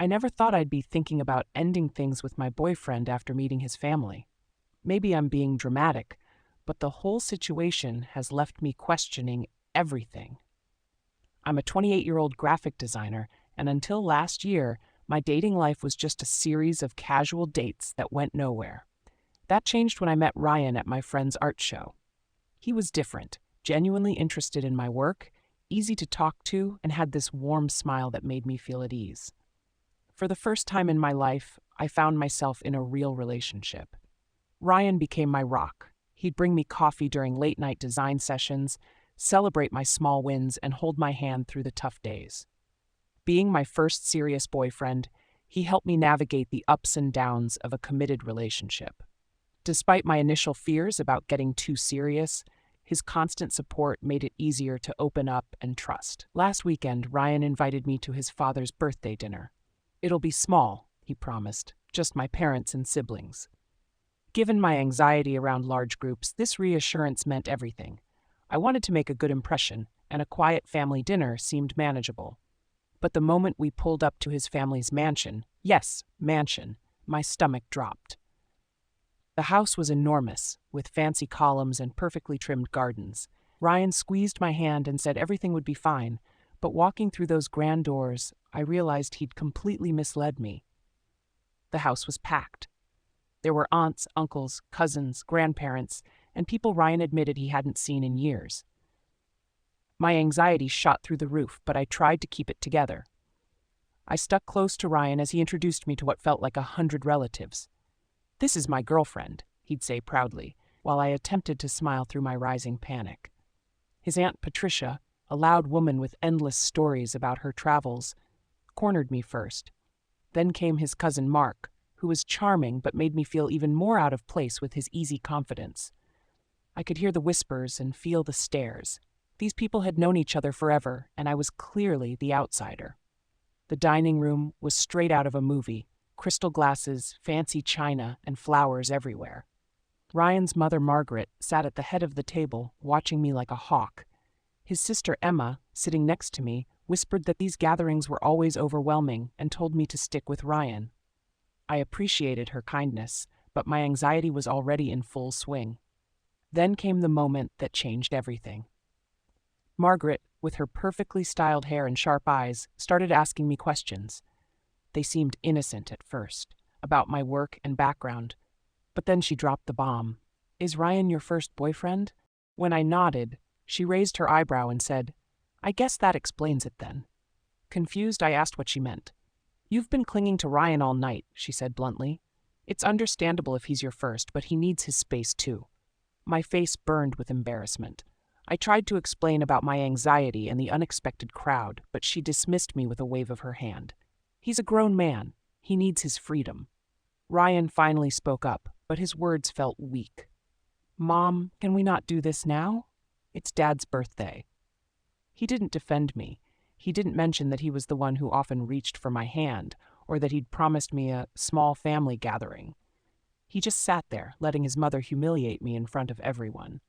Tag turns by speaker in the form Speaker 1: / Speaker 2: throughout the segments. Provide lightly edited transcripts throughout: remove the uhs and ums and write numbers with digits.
Speaker 1: I never thought I'd be thinking about ending things with my boyfriend after meeting his family. Maybe I'm being dramatic, but the whole situation has left me questioning everything. I'm a 28-year-old graphic designer, and until last year, my dating life was just a series of casual dates that went nowhere. That changed when I met Ryan at my friend's art show. He was different, genuinely interested in my work, easy to talk to, and had this warm smile that made me feel at ease. For the first time in my life, I found myself in a real relationship. Ryan became my rock. He'd bring me coffee during late-night design sessions, celebrate my small wins, and hold my hand through the tough days. Being my first serious boyfriend, he helped me navigate the ups and downs of a committed relationship. Despite my initial fears about getting too serious, his constant support made it easier to open up and trust. Last weekend, Ryan invited me to his father's birthday dinner. "It'll be small," he promised, "just my parents and siblings." Given my anxiety around large groups, this reassurance meant everything. I wanted to make a good impression, and a quiet family dinner seemed manageable. But the moment we pulled up to his family's mansion, yes, mansion, my stomach dropped. The house was enormous, with fancy columns and perfectly trimmed gardens. Ryan squeezed my hand and said everything would be fine, but walking through those grand doors, I realized he'd completely misled me. The house was packed. There were aunts, uncles, cousins, grandparents, and people Ryan admitted he hadn't seen in years. My anxiety shot through the roof, but I tried to keep it together. I stuck close to Ryan as he introduced me to what felt like 100 relatives. "This is my girlfriend," he'd say proudly, while I attempted to smile through my rising panic. His Aunt Patricia, a loud woman with endless stories about her travels, cornered me first. Then came his cousin Mark, who was charming but made me feel even more out of place with his easy confidence. I could hear the whispers and feel the stares. These people had known each other forever, and I was clearly the outsider. The dining room was straight out of a movie, crystal glasses, fancy china, and flowers everywhere. Ryan's mother, Margaret, sat at the head of the table, watching me like a hawk. His sister, Emma, sitting next to me, whispered that these gatherings were always overwhelming and told me to stick with Ryan. I appreciated her kindness, but my anxiety was already in full swing. Then came the moment that changed everything. Margaret, with her perfectly styled hair and sharp eyes, started asking me questions. They seemed innocent at first, about my work and background. But then she dropped the bomb. "Is Ryan your first boyfriend?" When I nodded, she raised her eyebrow and said, "I guess that explains it then." Confused, I asked what she meant. "You've been clinging to Ryan all night," she said bluntly. "It's understandable if he's your first, but he needs his space too." My face burned with embarrassment. I tried to explain about my anxiety and the unexpected crowd, but she dismissed me with a wave of her hand. "He's a grown man. He needs his freedom." Ryan finally spoke up, but his words felt weak. "Mom, can we not do this now? It's Dad's birthday." He didn't defend me. He didn't mention that he was the one who often reached for my hand, or that he'd promised me a small family gathering. He just sat there, letting his mother humiliate me in front of everyone.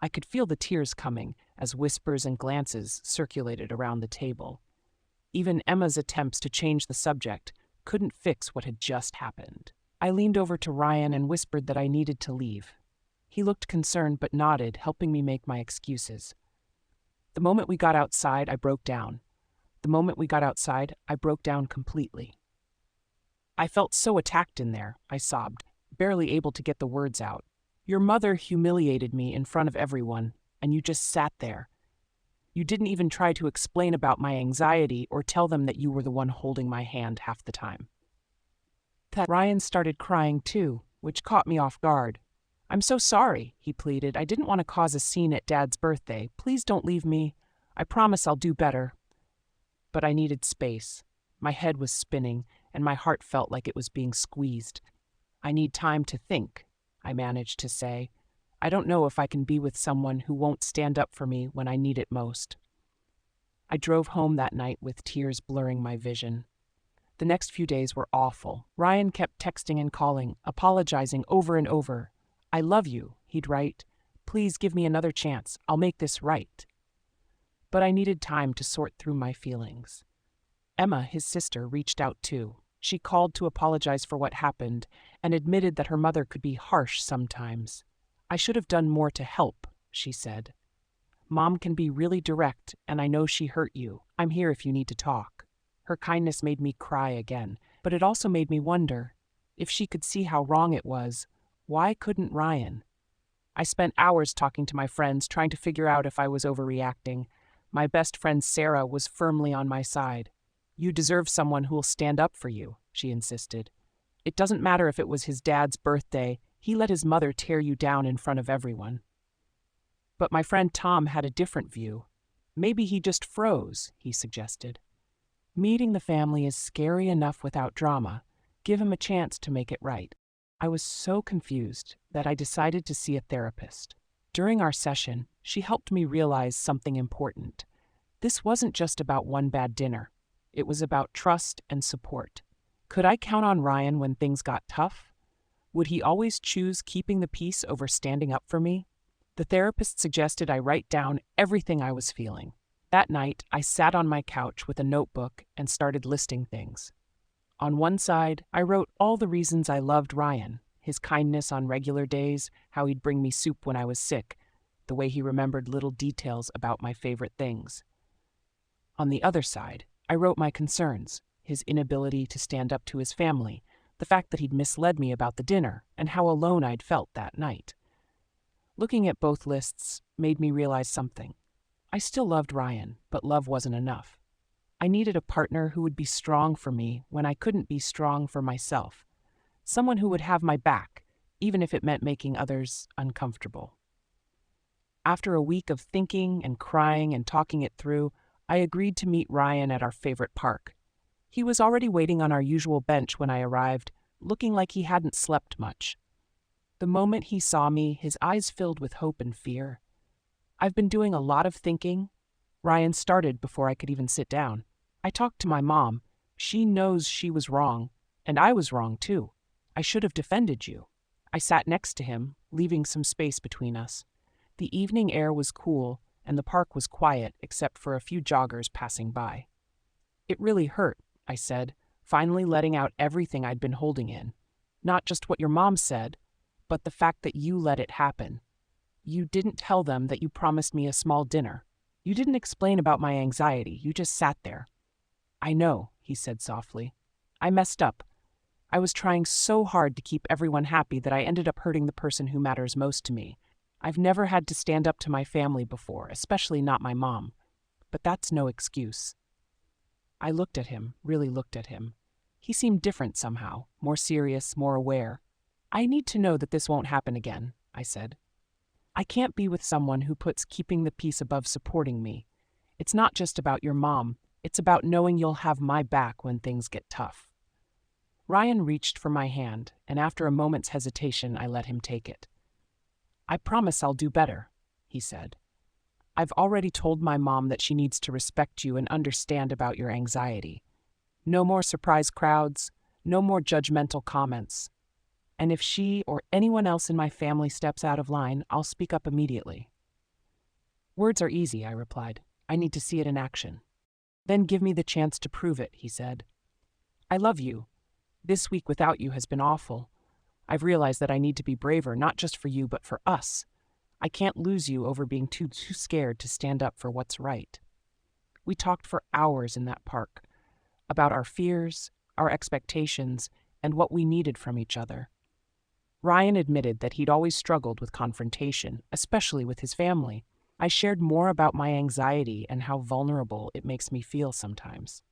Speaker 1: I could feel the tears coming as whispers and glances circulated around the table. Even Emma's attempts to change the subject couldn't fix what had just happened. I leaned over to Ryan and whispered that I needed to leave. He looked concerned but nodded, helping me make my excuses. The moment we got outside, I broke down. The moment we got outside, I broke down completely. "I felt so attacked in there," I sobbed, barely able to get the words out. "Your mother humiliated me in front of everyone, and you just sat there. You didn't even try to explain about my anxiety or tell them that you were the one holding my hand half the time." Ryan started crying too, which caught me off guard. "I'm so sorry," he pleaded. "I didn't want to cause a scene at Dad's birthday. Please don't leave me. I promise I'll do better." But I needed space. My head was spinning, and my heart felt like it was being squeezed. "I need time to think," I managed to say. "I don't know if I can be with someone who won't stand up for me when I need it most." I drove home that night with tears blurring my vision. The next few days were awful. Ryan kept texting and calling, apologizing over and over. "I love you," he'd write. "Please give me another chance. I'll make this right." But I needed time to sort through my feelings. Emma, his sister, reached out too. She called to apologize for what happened and admitted that her mother could be harsh sometimes. "I should have done more to help," she said. "Mom can be really direct, and I know she hurt you. I'm here if you need to talk." Her kindness made me cry again, but it also made me wonder, if she could see how wrong it was, why couldn't Ryan? I spent hours talking to my friends, trying to figure out if I was overreacting. My best friend Sarah was firmly on my side. "You deserve someone who will stand up for you," she insisted. "It doesn't matter if it was his dad's birthday, he let his mother tear you down in front of everyone." But my friend Tom had a different view. "Maybe he just froze," he suggested. "Meeting the family is scary enough without drama. Give him a chance to make it right." I was so confused that I decided to see a therapist. During our session, she helped me realize something important. This wasn't just about one bad dinner. It was about trust and support. Could I count on Ryan when things got tough? Would he always choose keeping the peace over standing up for me? The therapist suggested I write down everything I was feeling. That night, I sat on my couch with a notebook and started listing things. On one side, I wrote all the reasons I loved Ryan: his kindness on regular days, how he'd bring me soup when I was sick, the way he remembered little details about my favorite things. On the other side, I wrote my concerns: his inability to stand up to his family, the fact that he'd misled me about the dinner, and how alone I'd felt that night. Looking at both lists made me realize something. I still loved Ryan, but love wasn't enough. I needed a partner who would be strong for me when I couldn't be strong for myself. Someone who would have my back, even if it meant making others uncomfortable. After a week of thinking and crying and talking it through, I agreed to meet Ryan at our favorite park. He was already waiting on our usual bench when I arrived, looking like he hadn't slept much. The moment he saw me, his eyes filled with hope and fear. "I've been doing a lot of thinking." Ryan started before I could even sit down. "I talked to my mom. She knows she was wrong, and I was wrong too. I should have defended you." I sat next to him, leaving some space between us. The evening air was cool, and the park was quiet except for a few joggers passing by. "It really hurt," I said, finally letting out everything I'd been holding in. "Not just what your mom said, but the fact that you let it happen. You didn't tell them that you promised me a small dinner. You didn't explain about my anxiety, you just sat there." "I know," he said softly. "I messed up. I was trying so hard to keep everyone happy that I ended up hurting the person who matters most to me. I've never had to stand up to my family before, especially not my mom. But that's no excuse." I looked at him, really looked at him. He seemed different somehow, more serious, more aware. "I need to know that this won't happen again," I said. "I can't be with someone who puts keeping the peace above supporting me. It's not just about your mom. It's about knowing you'll have my back when things get tough." Ryan reached for my hand, and after a moment's hesitation, I let him take it. "I promise I'll do better," he said. "I've already told my mom that she needs to respect you and understand about your anxiety. No more surprise crowds, no more judgmental comments. And if she or anyone else in my family steps out of line, I'll speak up immediately." "Words are easy," I replied. "I need to see it in action." "Then give me the chance to prove it," he said. "I love you. This week without you has been awful. I've realized that I need to be braver, not just for you, but for us. I can't lose you over being too scared to stand up for what's right." We talked for hours in that park, about our fears, our expectations, and what we needed from each other. Ryan admitted that he'd always struggled with confrontation, especially with his family. I shared more about my anxiety and how vulnerable it makes me feel sometimes.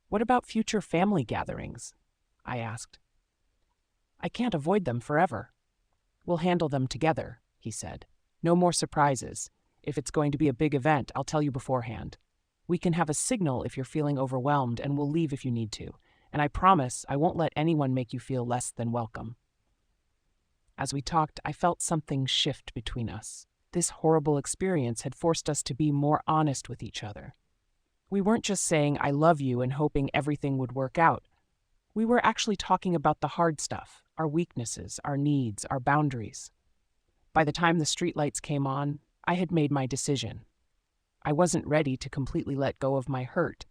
Speaker 1: "What about future family gatherings?" I asked. "I can't avoid them forever." "We'll handle them together," he said. "No more surprises. If it's going to be a big event, I'll tell you beforehand. We can have a signal if you're feeling overwhelmed, and we'll leave if you need to. And I promise I won't let anyone make you feel less than welcome." As we talked, I felt something shift between us. This horrible experience had forced us to be more honest with each other. We weren't just saying "I love you" and hoping everything would work out. We were actually talking about the hard stuff, our weaknesses, our needs, our boundaries. By the time the streetlights came on, I had made my decision. I wasn't ready to completely let go of my hurt,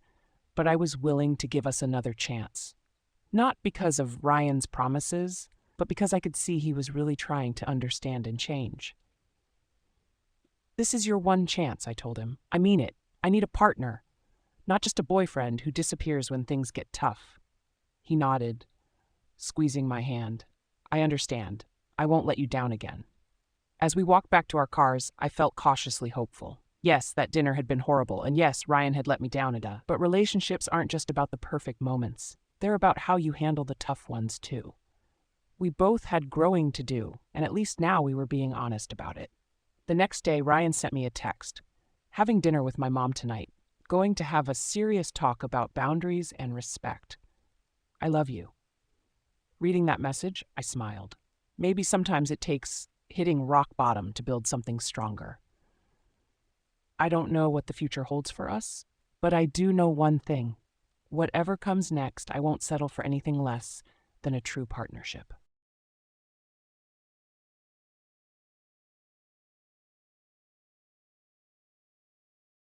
Speaker 1: but I was willing to give us another chance. Not because of Ryan's promises, but because I could see he was really trying to understand and change. "This is your one chance," I told him. "I mean it. I need a partner, not just a boyfriend who disappears when things get tough." He nodded, squeezing my hand. "I understand. I won't let you down again." As we walked back to our cars, I felt cautiously hopeful. Yes, that dinner had been horrible, and yes, Ryan had let me down but relationships aren't just about the perfect moments. They're about how you handle the tough ones, too. We both had growing to do, and at least now we were being honest about it. The next day, Ryan sent me a text. "Having dinner with my mom tonight. Going to have a serious talk about boundaries and respect. I love you." Reading that message, I smiled. Maybe sometimes it takes hitting rock bottom to build something stronger. I don't know what the future holds for us, but I do know one thing. Whatever comes next, I won't settle for anything less than a true partnership.